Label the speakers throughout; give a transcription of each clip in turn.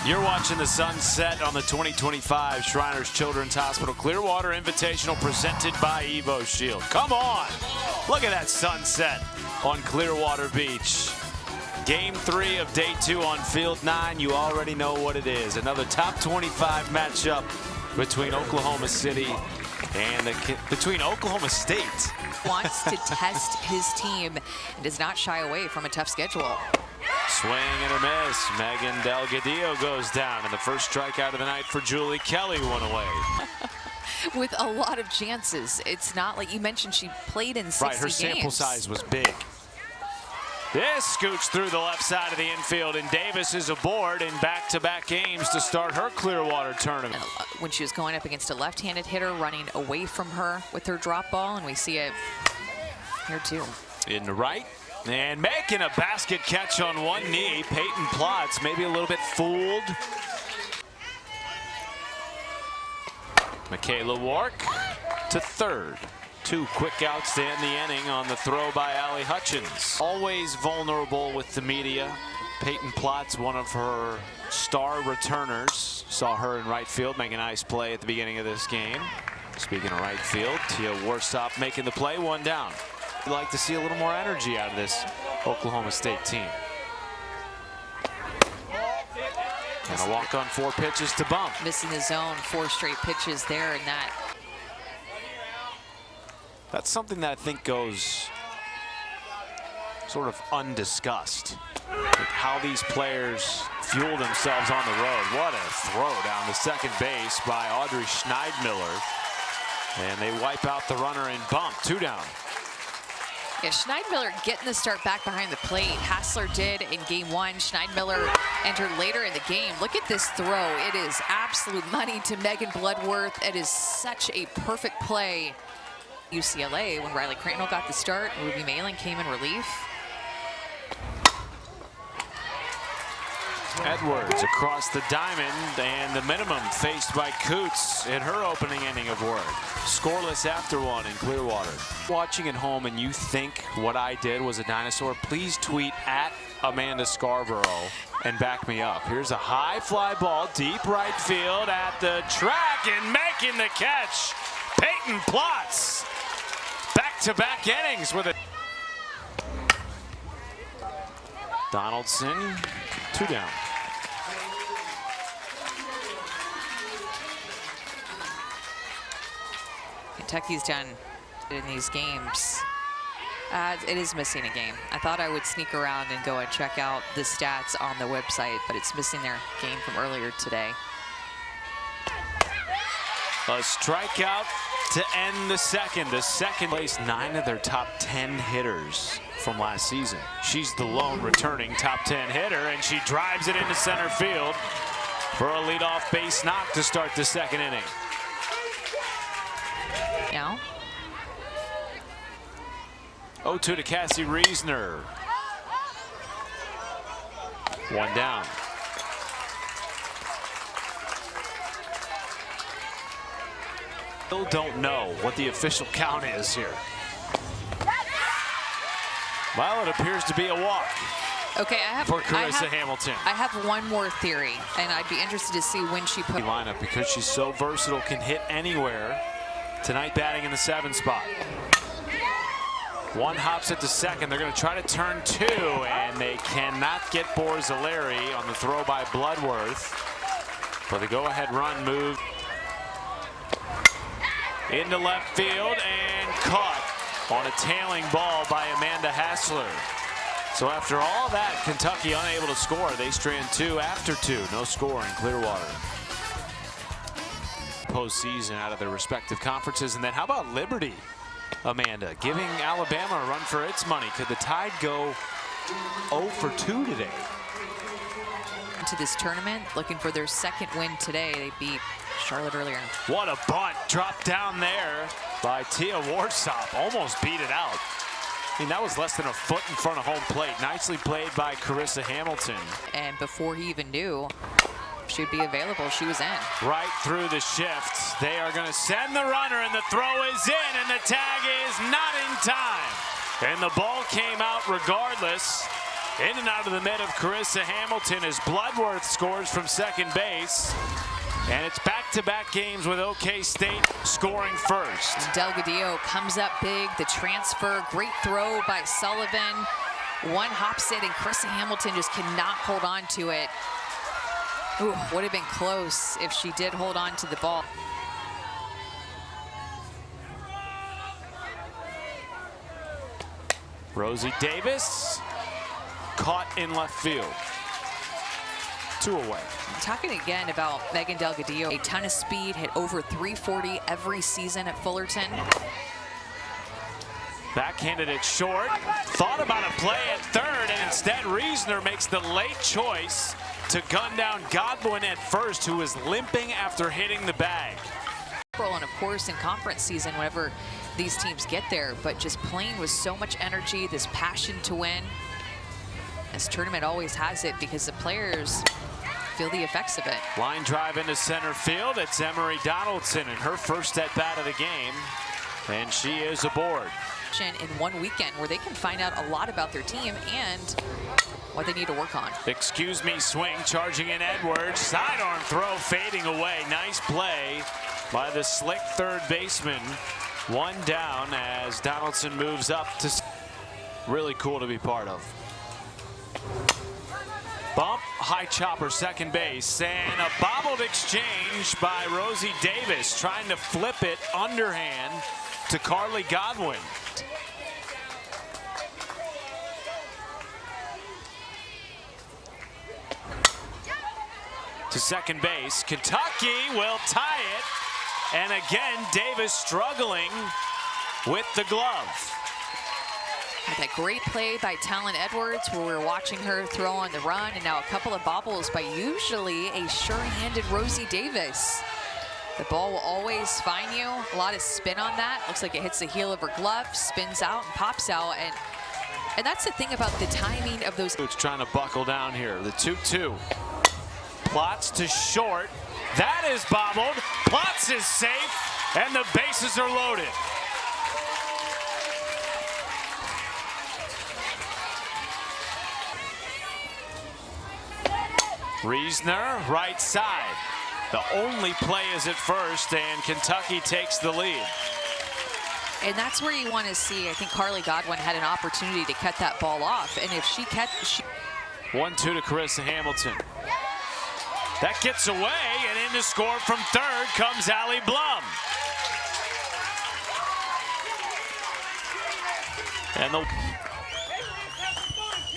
Speaker 1: You're watching the sunset on the 2025 Shriners Children's Hospital Clearwater Invitational presented by Evo Shield. Come on! Look at that sunset on Clearwater Beach. Game 3 of day 2 on Field 9. You already know what it is. Another top 25 matchup between Oklahoma City and between Oklahoma State.
Speaker 2: Wants to test his team and does not shy away from a tough schedule.
Speaker 1: Swing and a miss. Megan Delgadillo goes down, and the first strikeout of the night for Julie Kelly went away.
Speaker 2: With a lot of chances. It's not like you mentioned she played in 60
Speaker 1: games. Right, her sample size was big. This scoots through the left side of the infield, and Davis is aboard in back-to-back games to start her Clearwater tournament.
Speaker 2: When she was going up against a left-handed hitter, running away from her with her drop ball, and we see it here too.
Speaker 1: In the right. And making a basket catch on one knee, Peyton Plotz, maybe a little bit fooled. Michaela Wark to third. 2 quick outs to end the inning on the throw by Allie Hutchins. Always vulnerable with the media. Peyton Plotz, one of her star returners. Saw her in right field make a nice play at the beginning of this game. Speaking of right field, Tia Warsop making the play, 1 down. We'd like to see a little more energy out of this Oklahoma State team. And a walk on 4 pitches to bump.
Speaker 2: Missing the zone, 4 straight pitches there, and
Speaker 1: that's something that I think goes sort of undiscussed. Like how these players fuel themselves on the road. What a throw down the second base by Audrey Schneidmiller. And they wipe out the runner and bump. 2 down.
Speaker 2: Yeah, Schneidmiller getting the start back behind the plate. Hassler did in game 1. Schneidmiller entered later in the game. Look at this throw. It is absolute money to Megan Bloodworth. It is such a perfect play. UCLA, when Riley Cranknell got the start, Ruby Malin came in relief.
Speaker 1: Edwards across the diamond, and the minimum faced by Coots in her opening inning of work. Scoreless after 1 in Clearwater. Watching at home and you think what I did was a dinosaur, please tweet at Amanda Scarborough and back me up. Here's a high fly ball, deep right field at the track, and making the catch, Peyton Plotz. Back-to-back innings with it. Donaldson, 2 down.
Speaker 2: Kentucky's done in these games. It is missing a game. I thought I would sneak around and go and check out the stats on the website, but it's missing their game from earlier today.
Speaker 1: A strikeout to end the second. The second place, 9 of their top 10 hitters from last season. She's the lone returning top 10 hitter, and she drives it into center field for a leadoff base knock to start the second inning.
Speaker 2: Now
Speaker 1: 0-2 to Cassie Reisner. 1 down. Still don't know what the official count is here. Well, it appears to be a walk.
Speaker 2: Okay,
Speaker 1: for Carissa Hamilton.
Speaker 2: I have one more theory, and I'd be interested to see when she put
Speaker 1: lineup, because she's so versatile, can hit anywhere. Tonight batting in the 7 spot. 1 hops at the second. They're going to try to turn 2, and they cannot get Borzilleri on the throw by Bloodworth. But the go-ahead run move into left field and caught on a tailing ball by Amanda Hassler. So after all that, Kentucky unable to score. They strand 2 after 2. No score in Clearwater. Postseason out of their respective conferences. And then how about Liberty, Amanda, giving Alabama a run for its money? Could the Tide go 0 for 2 today?
Speaker 2: To this tournament, looking for their 2nd win today. They beat Charlotte earlier.
Speaker 1: What a bunt dropped down there by Tia Warsop. Almost beat it out. I mean, that was less than a foot in front of home plate. Nicely played by Carissa Hamilton.
Speaker 2: And before he even knew she'd be available, she was in.
Speaker 1: Right through the shift. They are going to send the runner, and the throw is in, and the tag is not in time. And the ball came out regardless. In and out of the mid of Carissa Hamilton as Bloodworth scores from second base. And it's back-to-back games with OK State scoring first.
Speaker 2: Delgadillo comes up big, the transfer, great throw by Sullivan. One hops it, and Carissa Hamilton just cannot hold on to it. Ooh, would have been close if she did hold on to the ball.
Speaker 1: Rosie Davis caught in left field. 2 away.
Speaker 2: Talking again about Megan Delgadillo, a ton of speed, hit over 340 every season at Fullerton.
Speaker 1: Backhanded it short, thought about a play at third, and instead Reisner makes the late choice to gun down Godwin at first, who was limping after hitting the bag.
Speaker 2: And of course in conference season, whenever these teams get there, but just playing with so much energy, this passion to win. This tournament always has it because the players feel the effects of it.
Speaker 1: Line drive into center field. It's Emery Donaldson in her first at bat of the game, and she is aboard.
Speaker 2: In one weekend where they can find out a lot about their team and what they need to work on.
Speaker 1: Excuse me, swing, charging in Edwards. Sidearm throw fading away. Nice play by the slick third baseman. One down as Donaldson moves up to. Really cool to be part of. Bump, high chopper, second base, and a bobbled exchange by Rosie Davis, trying to flip it underhand to Carly Godwin. To second base, Kentucky will tie it, and again Davis struggling with the glove.
Speaker 2: That great play by Talon Edwards where we're watching her throw on the run, and now a couple of bobbles by usually a sure-handed Rosie Davis. The ball will always find you. A lot of spin on that. Looks like it hits the heel of her glove, spins out and pops out, and that's the thing about the timing of those.
Speaker 1: It's trying to buckle down here. The 2-2. Plots to short. That is bobbled. Plots is safe, and the bases are loaded. Reisner, right side. The only play is at first, and Kentucky takes the lead.
Speaker 2: And that's where you want to see, I think Carly Godwin had an opportunity to cut that ball off. And if she
Speaker 1: 1-2 to Carissa Hamilton. That gets away, and in to score from third comes Allie Blum. And the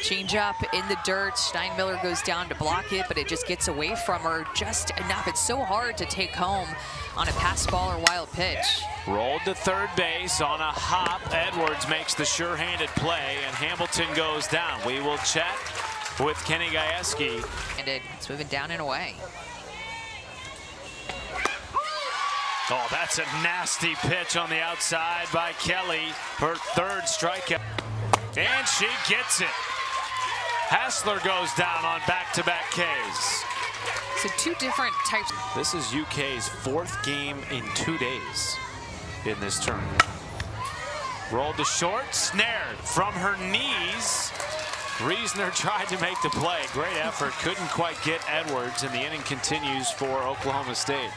Speaker 2: change up in the dirt. Schneidmiller goes down to block it, but it just gets away from her just enough. It's so hard to take home on a pass ball or wild pitch.
Speaker 1: Rolled to third base on a hop. Edwards makes the sure-handed play, and Hamilton goes down. We will chat with Kenny Gajewski.
Speaker 2: And it's moving down and away.
Speaker 1: Oh, that's a nasty pitch on the outside by Kelly. Her third strikeout. And she gets it. Hassler goes down on back-to-back Ks.
Speaker 2: So 2 different types.
Speaker 1: This is UK's 4th game in 2 days in this tournament. Rolled to short, snared from her knees. Reisner tried to make the play. Great effort, couldn't quite get Edwards, and the inning continues for Oklahoma State.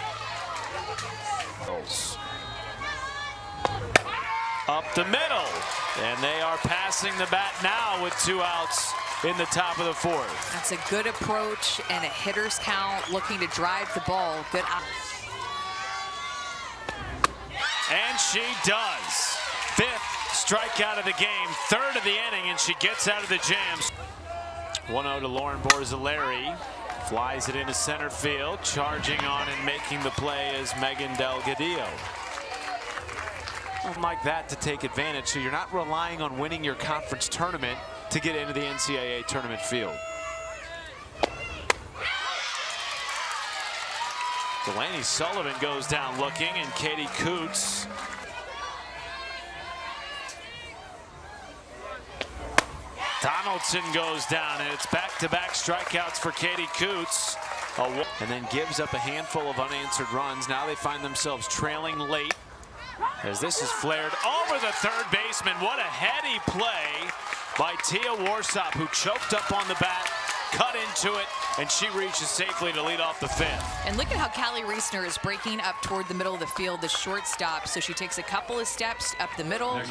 Speaker 1: Up the middle, and they are passing the bat now with 2 outs in the top of the 4th.
Speaker 2: That's a good approach and a hitter's count, looking to drive the ball. Good out.
Speaker 1: And she does. 5th strikeout of the game, 3rd of the inning, and she gets out of the jams. 1-0 to Lauren Borzilleri. Flies it into center field. Charging on and making the play is Megan Delgadillo. Like that to take advantage, so you're not relying on winning your conference tournament to get into the NCAA tournament field. Delaney Sullivan goes down looking, and Katie Coots. Donaldson goes down, and it's back-to-back strikeouts for Katie Coots. And then gives up a handful of unanswered runs. Now they find themselves trailing late, as this is flared over the third baseman. What a heady play by Tia Warsop, who choked up on the bat, cut into it, and she reaches safely to lead off the fifth.
Speaker 2: And look at how Callie Reisner is breaking up toward the middle of the field, the shortstop. So she takes a couple of steps up the middle,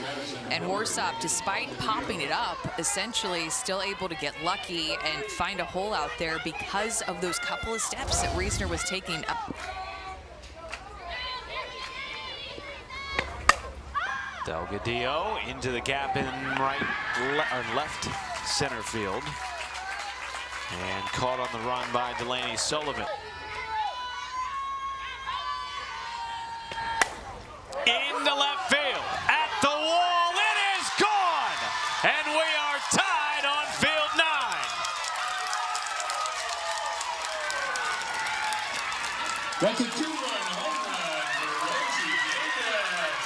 Speaker 2: and Warsop, despite popping it up, essentially still able to get lucky and find a hole out there because of those couple of steps that Reisner was taking up.
Speaker 1: Delgadillo into the gap in left center field. And caught on the run by Delaney Sullivan. Into left field, at the wall, it is gone! And we are tied on field 9.
Speaker 3: That's a two-run home run for Rosie Davis.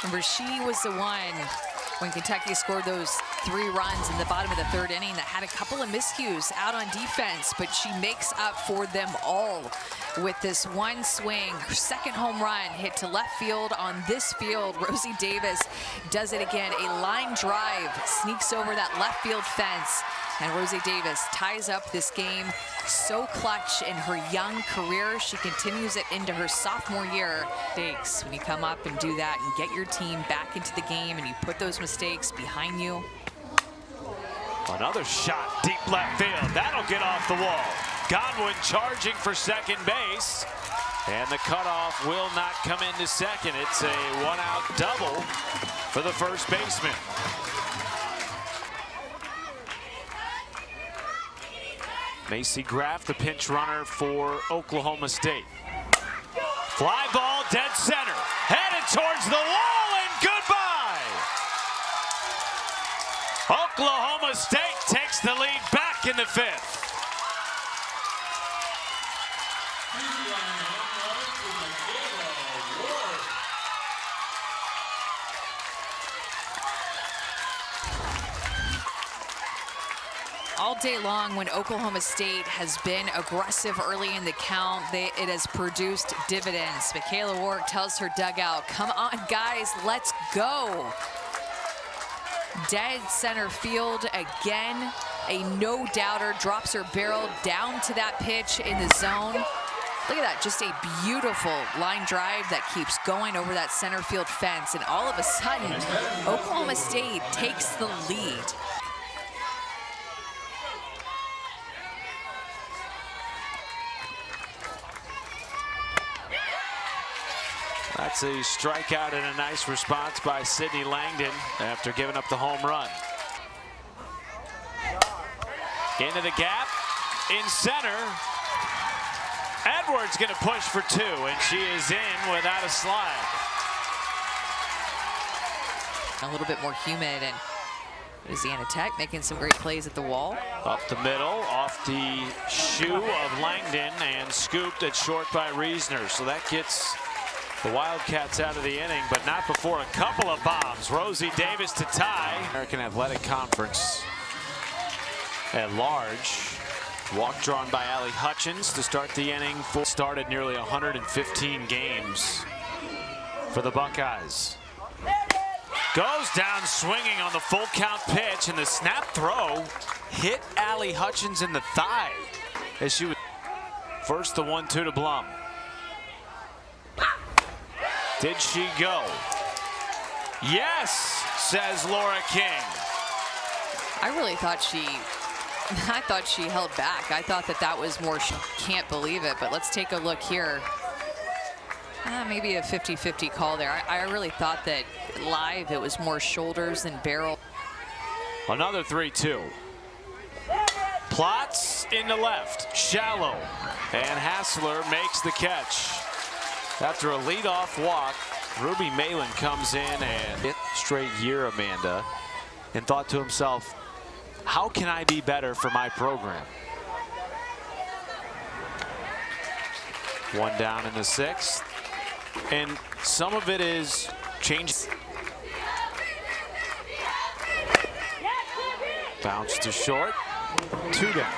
Speaker 2: Remember, she was the one when Kentucky scored those 3 runs in the bottom of the 3rd inning that had a couple of miscues out on defense, but she makes up for them all with this one swing. Her second home run hit to left field on this field. Rosie Davis does it again. A line drive sneaks over that left field fence, and Rosie Davis ties up this game. So clutch in her young career. She continues it into her sophomore year. Mistakes, when you come up and do that and get your team back into the game and you put those mistakes behind you.
Speaker 1: Another shot deep left field. That'll get off the wall. Godwin charging for second base. And the cutoff will not come into second. It's a one-out double for the first baseman. Macy Graff, the pinch runner for Oklahoma State. Fly ball, dead center. Headed towards the wall, and goodbye! Oklahoma State takes the lead back in the 5th.
Speaker 2: All day long, when Oklahoma State has been aggressive early in the count, it has produced dividends. Michaela Warwick tells her dugout, come on, guys, let's go. Dead center field again. A no-doubter drops her barrel down to that pitch in the zone. Look at that, just a beautiful line drive that keeps going over that center field fence. And all of a sudden, Oklahoma State takes the lead.
Speaker 1: That's a strikeout and a nice response by Sydney Langdon after giving up the home run. Into the gap, in center. Edwards gonna push for 2, and she is in without a slide.
Speaker 2: A little bit more humid, and Louisiana Tech making some great plays at the wall.
Speaker 1: Up the middle, off the shoe of Langdon, and scooped at short by Reisner. So that gets the Wildcats out of the inning, but not before a couple of bombs. Rosie Davis to tie. American Athletic Conference at large. Walk drawn by Allie Hutchins to start the inning. Started nearly 115 games for the Buckeyes. Goes down swinging on the full count pitch, and the snap throw hit Allie Hutchins in the thigh as she was first the 1-2 to Blum. Did she go? Yes, says Laura King.
Speaker 2: I really thought she held back. I thought that was more, can't believe it, but let's take a look here. Maybe a 50-50 call there. I really thought that live it was more shoulders than barrel.
Speaker 1: Another 3-2. Plots into left, shallow, and Hassler makes the catch. After a leadoff walk, Ruby Malin comes in and 5th straight year, Amanda, and thought to himself, how can I be better for my program? One down in the 6th, and some of it is change. Bounce to short, 2 down.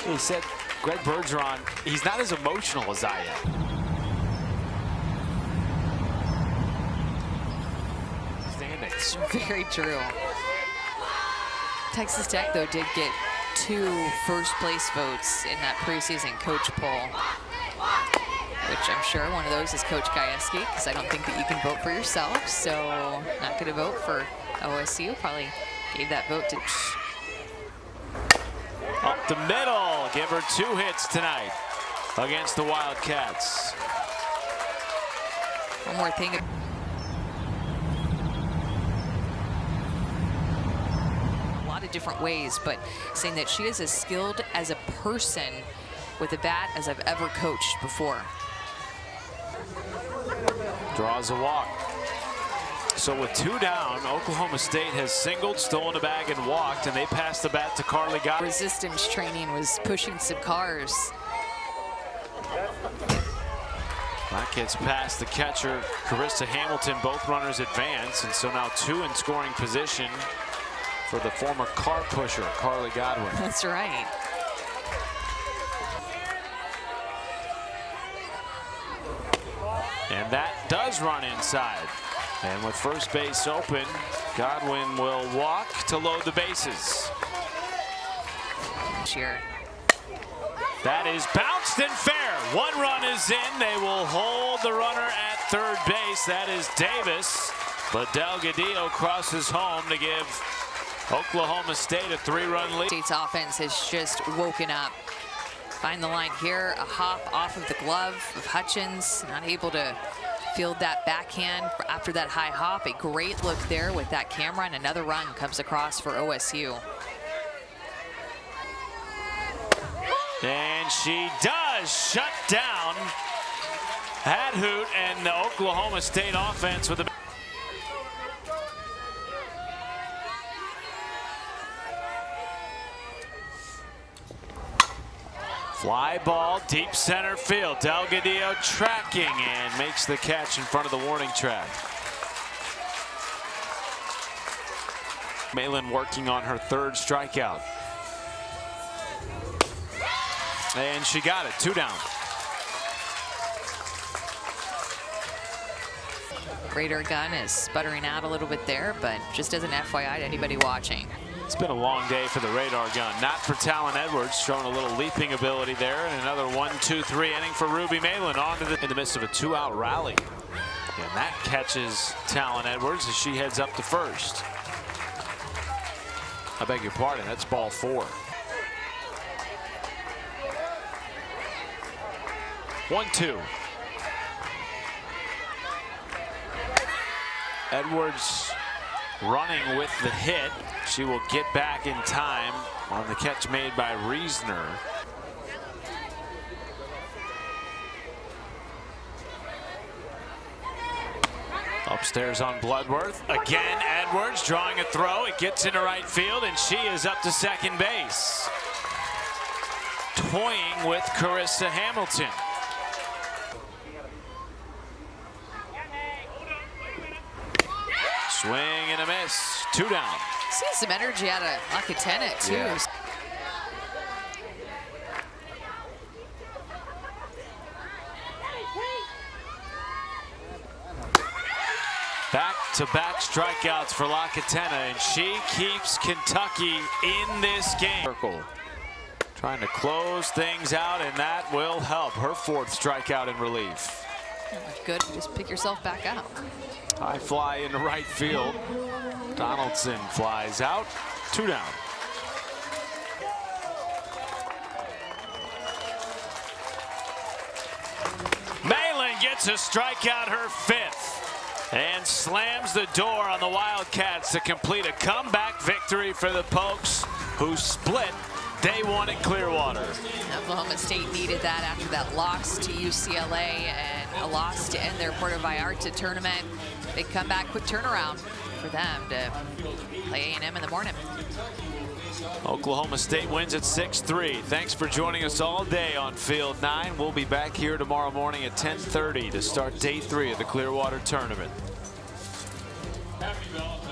Speaker 1: He said Greg Bergeron, he's not as emotional as I am.
Speaker 2: It's very true. Texas Tech, though, did get 2 first-place votes in that preseason coach poll, which I'm sure one of those is Coach Gajewski, because I don't think that you can vote for yourself. So not going to vote for OSU. Probably gave that vote to...
Speaker 1: Up the middle. Give her 2 hits tonight against the Wildcats.
Speaker 2: One more thing. A lot of different ways, but saying that she is as skilled as a person with a bat as I've ever coached before.
Speaker 1: Draws a walk. So with 2 down, Oklahoma State has singled, stolen a bag, and walked, and they passed the bat to Carly Godwin.
Speaker 2: Resistance training was pushing some cars.
Speaker 1: That gets past the catcher, Carissa Hamilton. Both runners advance, and so now 2 in scoring position for the former car pusher, Carly Godwin.
Speaker 2: That's right.
Speaker 1: And that does run inside. And with first base open, Godwin will walk to load the bases.
Speaker 2: Cheer.
Speaker 1: That is bounced and fair. 1 run is in. They will hold the runner at third base. That is Davis. But Delgadillo crosses home to give Oklahoma State a 3-run lead.
Speaker 2: State's offense has just woken up. Find the line here. A hop off of the glove of Hutchins. Not able to field that backhand after that high hop. A great look there with that camera, and another run comes across for OSU.
Speaker 1: And she does shut down Hadhoot and the Oklahoma State offense with a... Fly ball, deep center field. Delgadillo tracking and makes the catch in front of the warning track. Malin working on her 3rd strikeout. And she got it, 2 down.
Speaker 2: Radar gun is sputtering out a little bit there, but just as an FYI to anybody watching.
Speaker 1: It's been a long day for the radar gun. Not for Talon Edwards, showing a little leaping ability there. And another 1-2-3 inning for Ruby Malin in the midst of a 2-out rally. And that catches Talon Edwards as she heads up to first. I beg your pardon, that's ball 4. 1-2. Edwards running with the hit. She will get back in time on the catch made by Reisner. Upstairs on Bloodworth. Again, Edwards drawing a throw. It gets into right field, and she is up to second base. Toying with Carissa Hamilton. Swing and a miss. 2 down.
Speaker 2: See some energy out of Lakatena, too.
Speaker 1: Yeah. Back-to-back strikeouts for Lakatena, and she keeps Kentucky in this game. Circle. Trying to close things out, and that will help. Her 4th strikeout in relief.
Speaker 2: Good, just pick yourself back up.
Speaker 1: High fly into right field. Donaldson flies out. 2 down. Malin gets a strikeout, her 5th, and slams the door on the Wildcats to complete a comeback victory for the Pokes, who split day 1 at Clearwater.
Speaker 2: Oklahoma State needed that after that loss to UCLA and a loss to end their Puerto Vallarta tournament. They come back, quick turnaround for them to play A&M in the morning.
Speaker 1: Oklahoma State wins at 6-3. Thanks for joining us all day on Field 9. We'll be back here tomorrow morning at 10:30 to start day 3 of the Clearwater tournament.
Speaker 3: Happy Valentine's